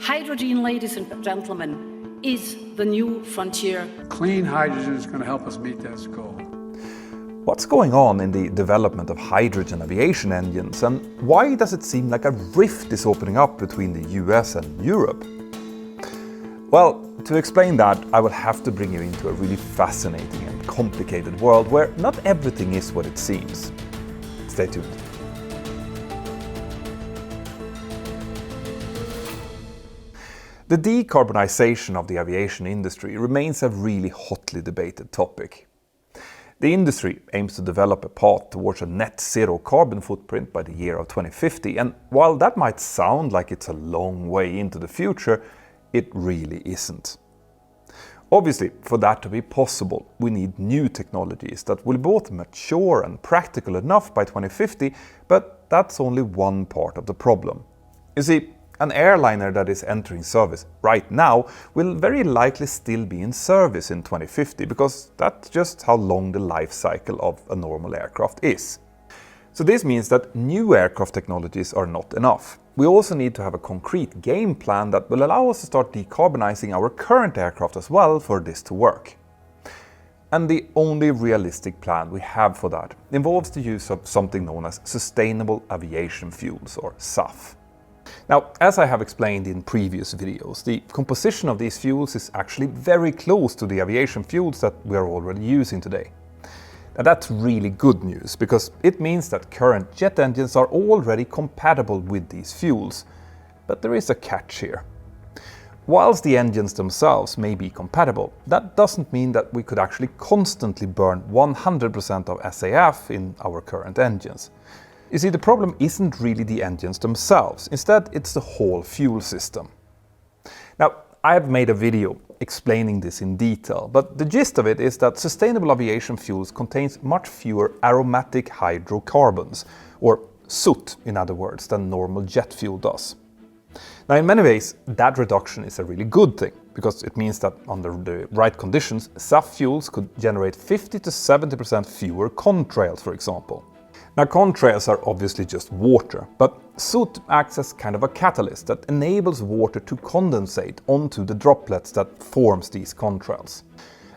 Hydrogen, ladies and gentlemen, is the new frontier. Clean hydrogen is going to help us meet that goal. What's going on in the development of hydrogen aviation engines, and why does it seem like a rift is opening up between the US and Europe? Well, to explain that, I will have to bring you into a really fascinating and complicated world where not everything is what it seems. Stay tuned. The decarbonization of the aviation industry remains a really hotly debated topic. The industry aims to develop a path towards a net zero carbon footprint by the year of 2050, and while that might sound like it's a long way into the future, it really isn't. Obviously, for that to be possible, we need new technologies that will be both mature and practical enough by 2050, but that's only one part of the problem. You see, an airliner that is entering service right now will very likely still be in service in 2050 because that's just how long the life cycle of a normal aircraft is. So this means that new aircraft technologies are not enough. We also need to have a concrete game plan that will allow us to start decarbonizing our current aircraft as well for this to work. And the only realistic plan we have for that involves the use of something known as sustainable aviation fuels, or SAF. Now, as I have explained in previous videos, the composition of these fuels is actually very close to the aviation fuels that we are already using today. And that's really good news, because it means that current jet engines are already compatible with these fuels. But there is a catch here. Whilst the engines themselves may be compatible, that doesn't mean that we could actually constantly burn 100% of SAF in our current engines. You see, the problem isn't really the engines themselves. Instead, it's the whole fuel system. Now, I have made a video explaining this in detail, but the gist of it is that sustainable aviation fuels contains much fewer aromatic hydrocarbons, or soot in other words, than normal jet fuel does. Now, in many ways, that reduction is a really good thing, because it means that under the right conditions, SAF fuels could generate 50 to 70% fewer contrails, for example. Now, contrails are obviously just water, but soot acts as kind of a catalyst that enables water to condensate onto the droplets that forms these contrails.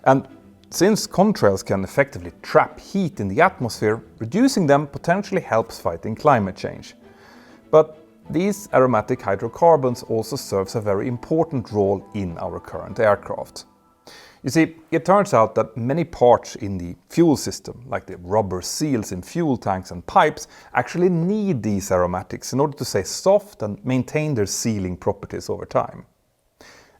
And since contrails can effectively trap heat in the atmosphere, reducing them potentially helps fighting climate change. But these aromatic hydrocarbons also serves a very important role in our current aircraft. You see, it turns out that many parts in the fuel system, like the rubber seals in fuel tanks and pipes, actually need these aromatics in order to stay soft and maintain their sealing properties over time.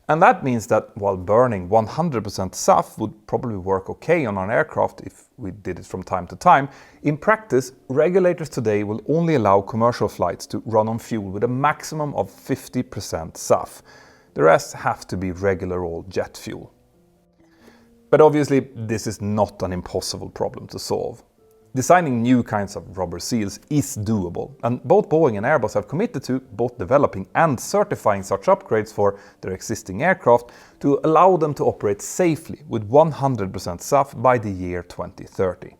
And that means that while burning 100% SAF would probably work okay on an aircraft if we did it from time to time, in practice, regulators today will only allow commercial flights to run on fuel with a maximum of 50% SAF. The rest have to be regular old jet fuel. But obviously, this is not an impossible problem to solve. Designing new kinds of rubber seals is doable, and both Boeing and Airbus have committed to both developing and certifying such upgrades for their existing aircraft to allow them to operate safely with 100% SAF by the year 2030.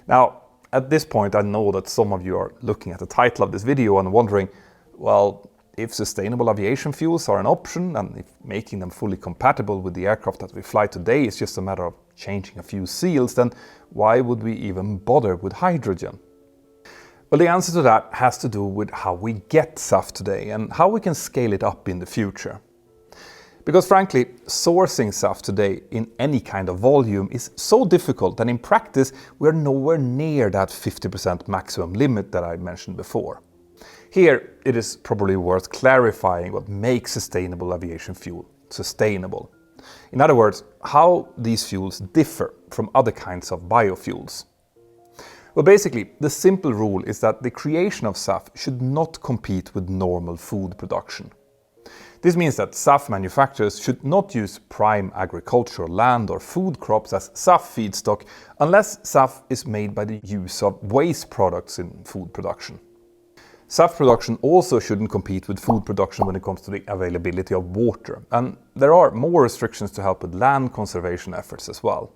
Now, at this point, I know that some of you are looking at the title of this video and wondering, well, if sustainable aviation fuels are an option, and if making them fully compatible with the aircraft that we fly today is just a matter of changing a few seals, then why would we even bother with hydrogen? Well, the answer to that has to do with how we get SAF today and how we can scale it up in the future. Because frankly, sourcing SAF today in any kind of volume is so difficult that in practice we're nowhere near that 50% maximum limit that I mentioned before. Here, it is probably worth clarifying what makes sustainable aviation fuel sustainable. In other words, how these fuels differ from other kinds of biofuels. Well, basically, the simple rule is that the creation of SAF should not compete with normal food production. This means that SAF manufacturers should not use prime agricultural land or food crops as SAF feedstock unless SAF is made by the use of waste products in food production. SAF production also shouldn't compete with food production when it comes to the availability of water, and there are more restrictions to help with land conservation efforts as well.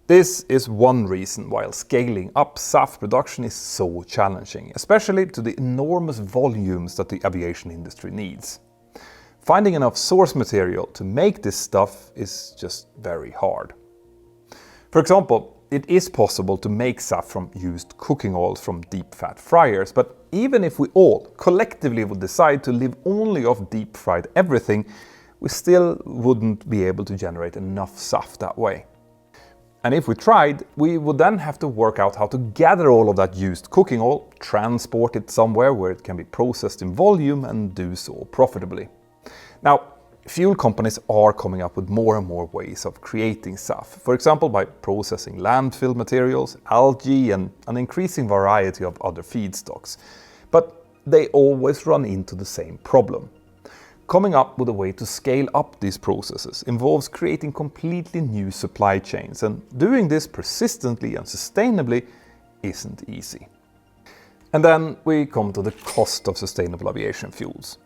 This is one reason why scaling up SAF production is so challenging, especially to the enormous volumes that the aviation industry needs. finding enough source material to make this stuff is just very hard. For example, it is possible to make SAF from used cooking oils from deep fat fryers, but even if we all collectively would decide to live only off deep fried everything, we still wouldn't be able to generate enough SAF that way. And if we tried, we would then have to work out how to gather all of that used cooking oil, transport it somewhere where it can be processed in volume and do so profitably. Now, fuel companies are coming up with more and more ways of creating SAF, for example by processing landfill materials, algae and an increasing variety of other feedstocks. But they always run into the same problem. Coming up with a way to scale up these processes involves creating completely new supply chains, and doing this persistently and sustainably isn't easy. And then we come to the cost of sustainable aviation fuels.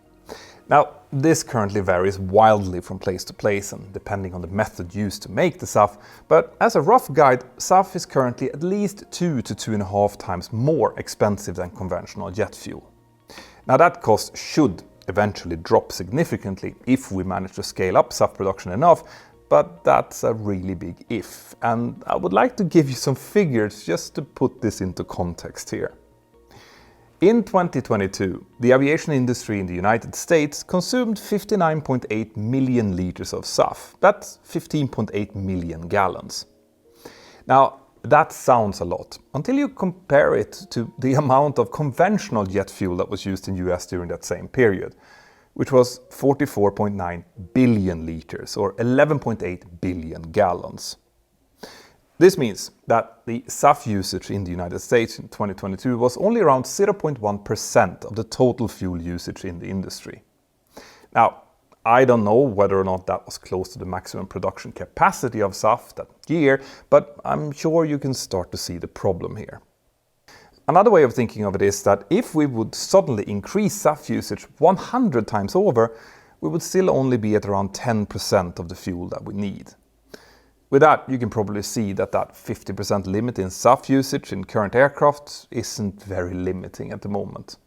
Now, this currently varies wildly from place to place and depending on the method used to make the SAF, but as a rough guide, SAF is currently at least 2 to 2.5 times more expensive than conventional jet fuel. Now that cost should eventually drop significantly if we manage to scale up SAF production enough, but that's a really big if, and I would like to give you some figures just to put this into context here. In 2022, the aviation industry in the United States consumed 59.8 million liters of SAF. That's 15.8 million gallons. Now, that sounds a lot, until you compare it to the amount of conventional jet fuel that was used in the US during that same period, which was 44.9 billion liters, or 11.8 billion gallons. This means that the SAF usage in the United States in 2022 was only around 0.1% of the total fuel usage in the industry. Now, I don't know whether or not that was close to the maximum production capacity of SAF that year, but I'm sure you can start to see the problem here. Another way of thinking of it is that if we would suddenly increase SAF usage 100 times over, we would still only be at around 10% of the fuel that we need. With that, you can probably see that 50% limit in SAF usage in current aircraft isn't very limiting at the moment.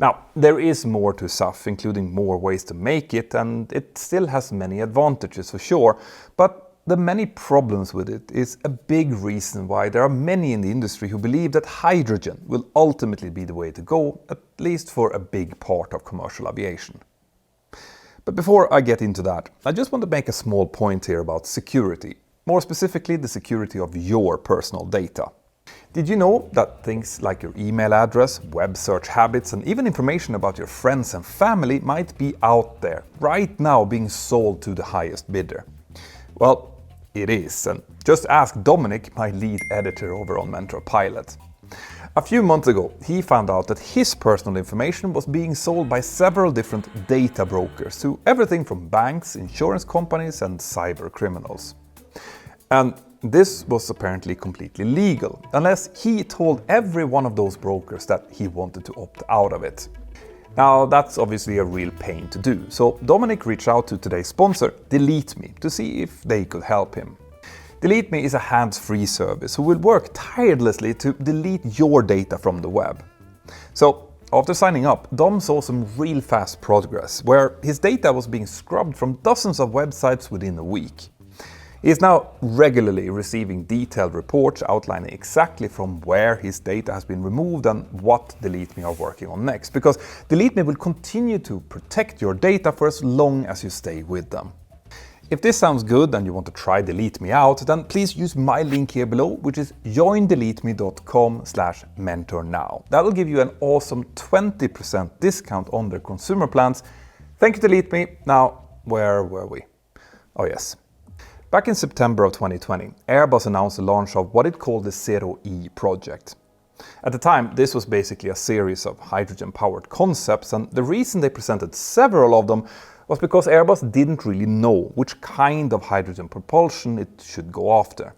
Now, there is more to SAF, including more ways to make it, and it still has many advantages for sure, but the many problems with it is a big reason why there are many in the industry who believe that hydrogen will ultimately be the way to go, at least for a big part of commercial aviation. But before I get into that, I just want to make a small point here about security. More specifically, the security of your personal data. Did you know that things like your email address, web search habits, and even information about your friends and family might be out there right now being sold to the highest bidder? Well, it is, and just ask Dominic, my lead editor over on Mentour Pilot. A few months ago, he found out that his personal information was being sold by several different data brokers to everything from banks, insurance companies, and cyber criminals. And this was apparently completely legal, unless he told every one of those brokers that he wanted to opt out of it. Now, that's obviously a real pain to do, so Dominic reached out to today's sponsor, Delete Me, to see if they could help him. Delete Me is a hands-free service who will work tirelessly to delete your data from the web. So, after signing up, Dom saw some real fast progress, where his data was being scrubbed from dozens of websites within a week. He is now regularly receiving detailed reports outlining exactly from where his data has been removed and what Delete Me are working on next, because Delete Me will continue to protect your data for as long as you stay with them. If this sounds good and you want to try Delete Me out, then please use my link here below, which is joindeleteme.com/mentornow. That will give you an awesome 20% discount on their consumer plans. Thank you, Delete Me. Now, where were we? Oh yes. Back in September of 2020, Airbus announced the launch of what it called the zeroe project. At the time, this was basically a series of hydrogen-powered concepts, and the reason they presented several of them was because Airbus didn't really know which kind of hydrogen propulsion it should go after.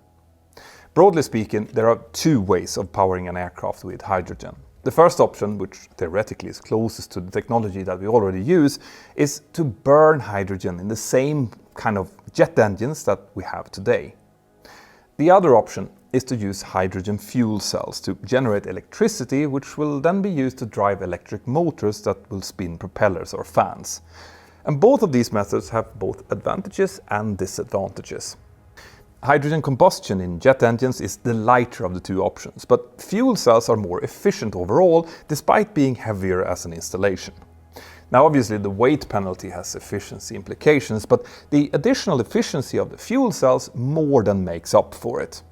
Broadly speaking, there are two ways of powering an aircraft with hydrogen. The first option, which theoretically is closest to the technology that we already use, is to burn hydrogen in the same kind of jet engines that we have today. The other option is to use hydrogen fuel cells to generate electricity, which will then be used to drive electric motors that will spin propellers or fans. And both of these methods have both advantages and disadvantages. Hydrogen combustion in jet engines is the lighter of the two options, but fuel cells are more efficient overall, despite being heavier as an installation. Now obviously the weight penalty has efficiency implications, but the additional efficiency of the fuel cells more than makes up for it.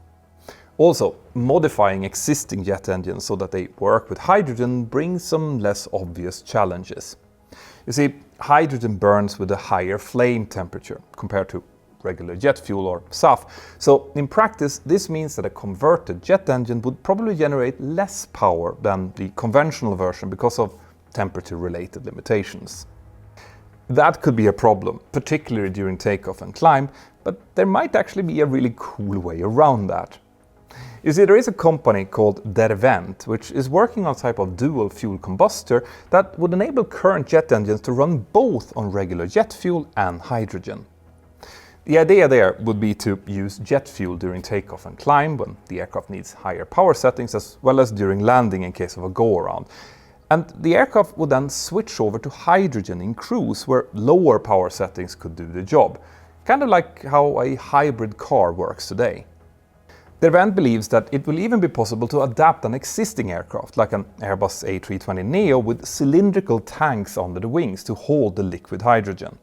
Also, modifying existing jet engines so that they work with hydrogen brings some less obvious challenges. You see, hydrogen burns with a higher flame temperature compared to regular jet fuel or SAF, so in practice this means that a converted jet engine would probably generate less power than the conventional version because of temperature-related limitations. That could be a problem, particularly during takeoff and climb, but there might actually be a really cool way around that. You see, there is a company called Dervent, which is working on a type of dual fuel combustor that would enable current jet engines to run both on regular jet fuel and hydrogen. The idea there would be to use jet fuel during takeoff and climb when the aircraft needs higher power settings, as well as during landing in case of a go-around. And the aircraft would then switch over to hydrogen in cruise where lower power settings could do the job. Kind of like how a hybrid car works today. Dervent believes that it will even be possible to adapt an existing aircraft, like an Airbus A320neo, with cylindrical tanks under the wings to hold the liquid hydrogen.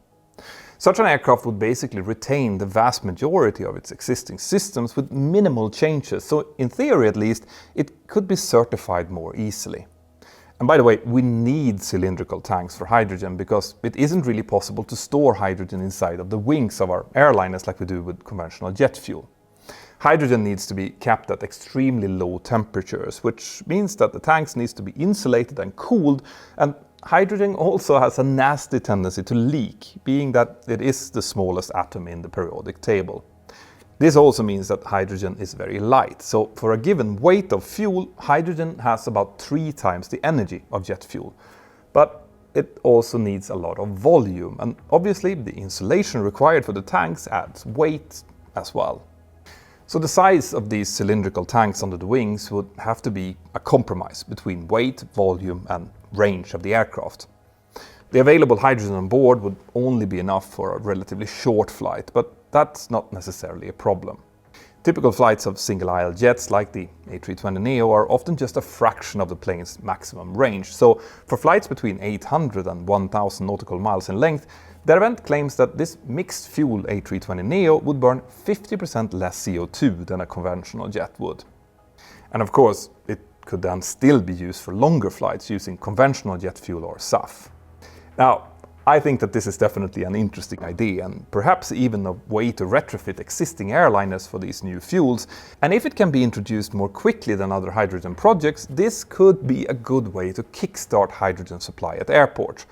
Such an aircraft would basically retain the vast majority of its existing systems with minimal changes, so in theory at least, it could be certified more easily. And by the way, we need cylindrical tanks for hydrogen because it isn't really possible to store hydrogen inside of the wings of our airliners like we do with conventional jet fuel. Hydrogen needs to be kept at extremely low temperatures, which means that the tanks need to be insulated and cooled, and hydrogen also has a nasty tendency to leak, being that it is the smallest atom in the periodic table. This also means that hydrogen is very light, so for a given weight of fuel, hydrogen has about 3 times the energy of jet fuel. But it also needs a lot of volume, and obviously the insulation required for the tanks adds weight as well. So the size of these cylindrical tanks under the wings would have to be a compromise between weight, volume and range of the aircraft. The available hydrogen on board would only be enough for a relatively short flight, but that's not necessarily a problem. Typical flights of single-aisle jets like the A320neo are often just a fraction of the plane's maximum range, so for flights between 800 and 1000 nautical miles in length, Dervent claims that this mixed-fuel A320neo would burn 50% less CO2 than a conventional jet would. And of course, it could then still be used for longer flights using conventional jet fuel or SAF. Now, I think that this is definitely an interesting idea and perhaps even a way to retrofit existing airliners for these new fuels. And if it can be introduced more quickly than other hydrogen projects, this could be a good way to kickstart hydrogen supply at airports,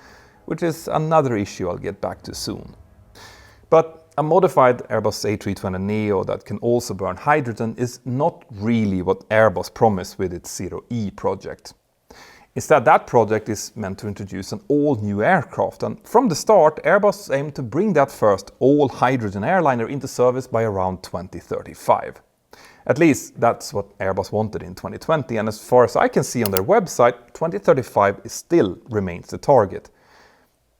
which is another issue I'll get back to soon. But a modified Airbus A320neo that can also burn hydrogen is not really what Airbus promised with its zeroe project. Instead, that project is meant to introduce an all-new aircraft, and from the start, Airbus aimed to bring that first all-hydrogen airliner into service by around 2035. At least that's what Airbus wanted in 2020, and as far as I can see on their website, 2035 still remains the target.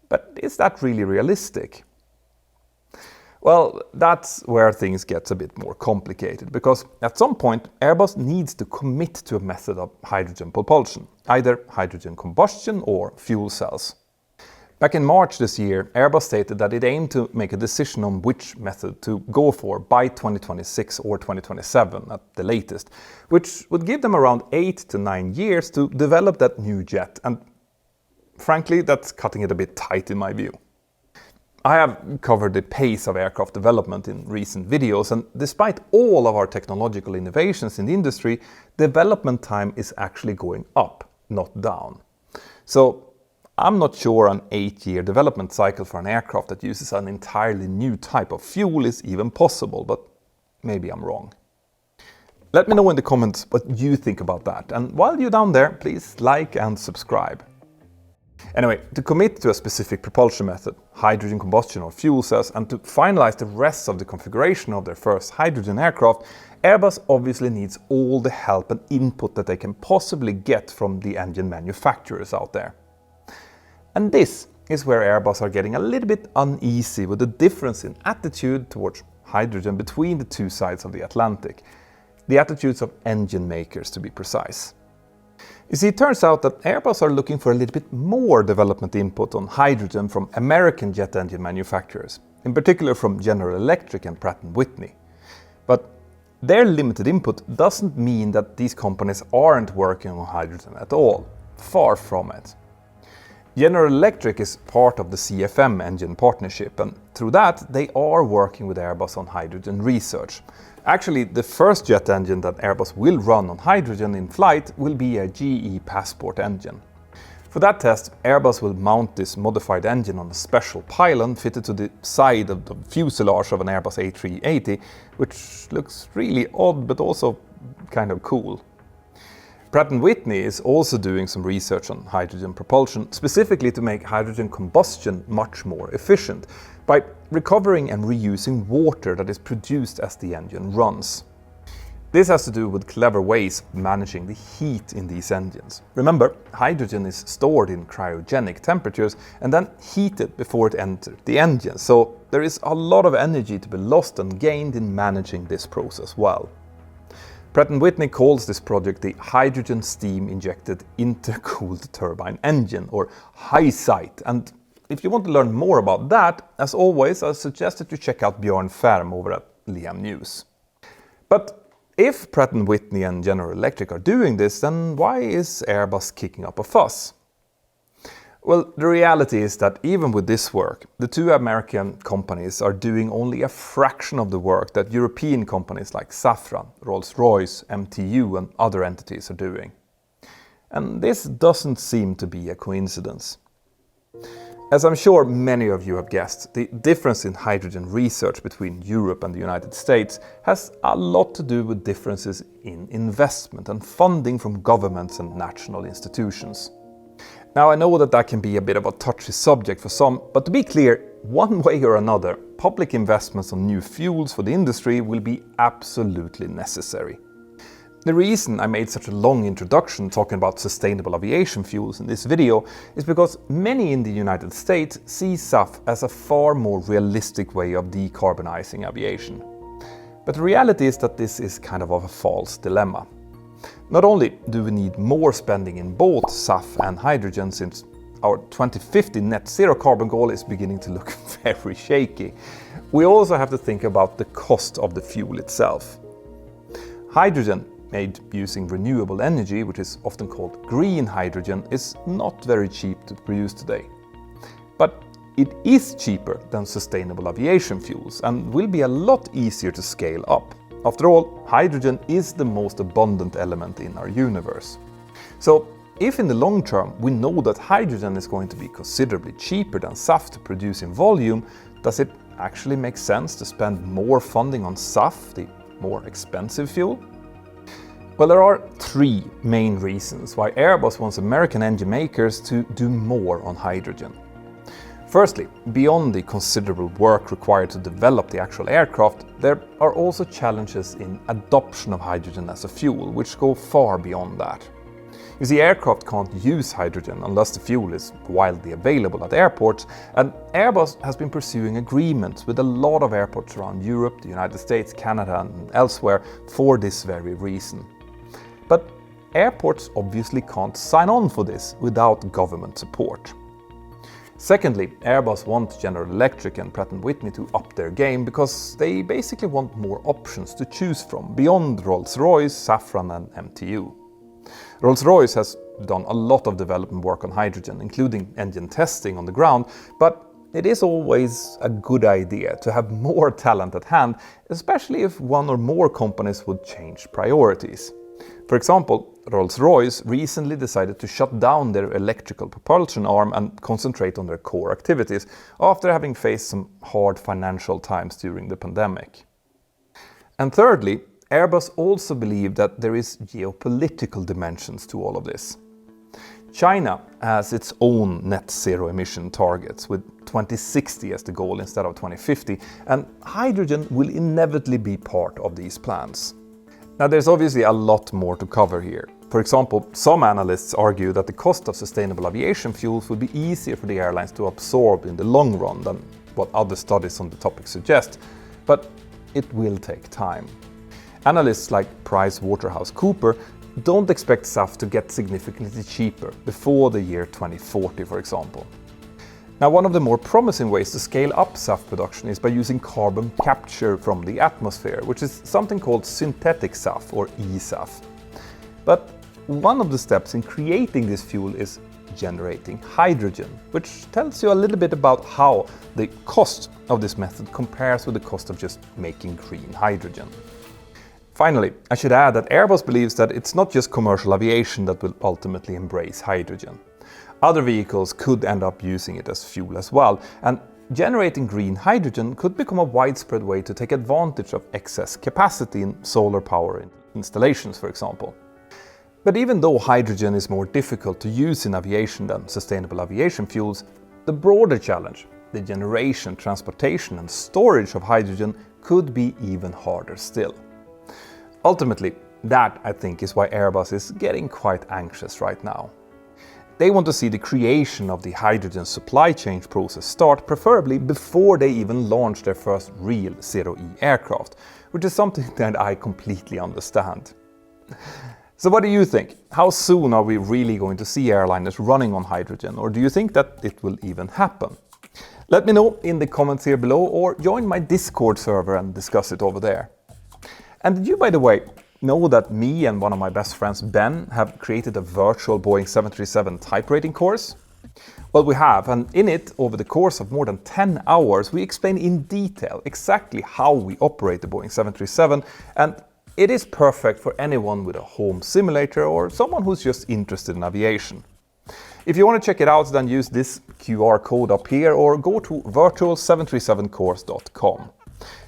But is that really realistic? Well, that's where things get a bit more complicated, because at some point Airbus needs to commit to a method of hydrogen propulsion, either hydrogen combustion or fuel cells. Back in March this year, Airbus stated that it aimed to make a decision on which method to go for by 2026 or 2027 at the latest, which would give them around 8 to 9 years to develop that new jet, and frankly, that's cutting it a bit tight in my view. I have covered the pace of aircraft development in recent videos, and despite all of our technological innovations in the industry, development time is actually going up, not down. So I'm not sure an 8-year development cycle for an aircraft that uses an entirely new type of fuel is even possible, but maybe I'm wrong. Let me know in the comments what you think about that, and while you're down there, please like and subscribe. Anyway, to commit to a specific propulsion method, hydrogen combustion or fuel cells, and to finalize the rest of the configuration of their first hydrogen aircraft, Airbus obviously needs all the help and input that they can possibly get from the engine manufacturers out there. And this is where Airbus are getting a little bit uneasy with the difference in attitude towards hydrogen between the two sides of the Atlantic. The attitudes of engine makers, to be precise. You see, it turns out that Airbus are looking for a little bit more development input on hydrogen from American jet engine manufacturers, in particular from General Electric and Pratt & Whitney. But their limited input doesn't mean that these companies aren't working on hydrogen at all. Far from it. General Electric is part of the CFM engine partnership, and through that they are working with Airbus on hydrogen research. Actually, the first jet engine that Airbus will run on hydrogen in flight will be a GE Passport engine. For that test, Airbus will mount this modified engine on a special pylon fitted to the side of the fuselage of an Airbus A380, which looks really odd but also kind of cool. Pratt & Whitney is also doing some research on hydrogen propulsion, specifically to make hydrogen combustion much more efficient, by recovering and reusing water that is produced as the engine runs. This has to do with clever ways of managing the heat in these engines. Remember, hydrogen is stored in cryogenic temperatures and then heated before it enters the engine, so there is a lot of energy to be lost and gained in managing this process well. Pratt & Whitney calls this project the Hydrogen Steam Injected Intercooled Turbine Engine, or HySite, and if you want to learn more about that, as always, I suggest that you check out Björn Färm over at Liam News. But if Pratt & Whitney and General Electric are doing this, then why is Airbus kicking up a fuss? Well, the reality is that even with this work, the two American companies are doing only a fraction of the work that European companies like Safran, Rolls-Royce, MTU and other entities are doing. And this doesn't seem to be a coincidence. As I'm sure many of you have guessed, the difference in hydrogen research between Europe and the United States has a lot to do with differences in investment and funding from governments and national institutions. Now, I know that can be a bit of a touchy subject for some, but to be clear, one way or another, public investments on new fuels for the industry will be absolutely necessary. The reason I made such a long introduction talking about sustainable aviation fuels in this video is because many in the United States see SAF as a far more realistic way of decarbonizing aviation. But the reality is that this is kind of a false dilemma. Not only do we need more spending in both SAF and hydrogen, since our 2050 net zero carbon goal is beginning to look very shaky, we also have to think about the cost of the fuel itself. Hydrogen, made using renewable energy, which is often called green hydrogen, is not very cheap to produce today. But it is cheaper than sustainable aviation fuels and will be a lot easier to scale up. After all, hydrogen is the most abundant element in our universe. So, if in the long term we know that hydrogen is going to be considerably cheaper than SAF to produce in volume, does it actually make sense to spend more funding on SAF, the more expensive fuel? Well, there are three main reasons why Airbus wants American engine makers to do more on hydrogen. Firstly, beyond the considerable work required to develop the actual aircraft, there are also challenges in adoption of hydrogen as a fuel, which go far beyond that. You see, aircraft can't use hydrogen unless the fuel is widely available at airports, and Airbus has been pursuing agreements with a lot of airports around Europe, the United States, Canada and elsewhere for this very reason. But airports obviously can't sign on for this without government support. Secondly, Airbus wants General Electric and Pratt & Whitney to up their game because they basically want more options to choose from beyond Rolls-Royce, Safran and MTU. Rolls-Royce has done a lot of development work on hydrogen, including engine testing on the ground, but it is always a good idea to have more talent at hand, especially if one or more companies would change priorities. For example, Rolls-Royce recently decided to shut down their electrical propulsion arm and concentrate on their core activities after having faced some hard financial times during the pandemic. And thirdly, Airbus also believed that there is geopolitical dimensions to all of this. China has its own net zero emission targets, with 2060 as the goal instead of 2050, and hydrogen will inevitably be part of these plans. Now, there's obviously a lot more to cover here. For example, some analysts argue that the cost of sustainable aviation fuels would be easier for the airlines to absorb in the long run than what other studies on the topic suggest, but it will take time. Analysts like PricewaterhouseCoopers don't expect SAF to get significantly cheaper before the year 2040, for example. Now, one of the more promising ways to scale up SAF production is by using carbon capture from the atmosphere, which is something called synthetic SAF or eSAF. But one of the steps in creating this fuel is generating hydrogen, which tells you a little bit about how the cost of this method compares with the cost of just making green hydrogen. Finally, I should add that Airbus believes that it's not just commercial aviation that will ultimately embrace hydrogen. Other vehicles could end up using it as fuel as well, and generating green hydrogen could become a widespread way to take advantage of excess capacity in solar power installations, for example. But even though hydrogen is more difficult to use in aviation than sustainable aviation fuels, the broader challenge, the generation, transportation and storage of hydrogen, could be even harder still. Ultimately, that I think is why Airbus is getting quite anxious right now. They want to see the creation of the hydrogen supply chain process start, preferably before they even launch their first real ZeroE aircraft, which is something that I completely understand. So what do you think? How soon are we really going to see airliners running on hydrogen, or do you think that it will even happen? Let me know in the comments here below, or join my Discord server and discuss it over there. And did you, by the way, know that me and one of my best friends, Ben, have created a virtual Boeing 737 type rating course? Well, we have, and in it, over the course of more than 10 hours, we explain in detail exactly how we operate the Boeing 737, and it is perfect for anyone with a home simulator or someone who's just interested in aviation. If you want to check it out, then use this QR code up here or go to virtual737course.com.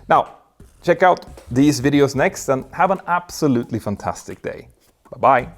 Now, check out these videos next and have an absolutely fantastic day. Bye-bye.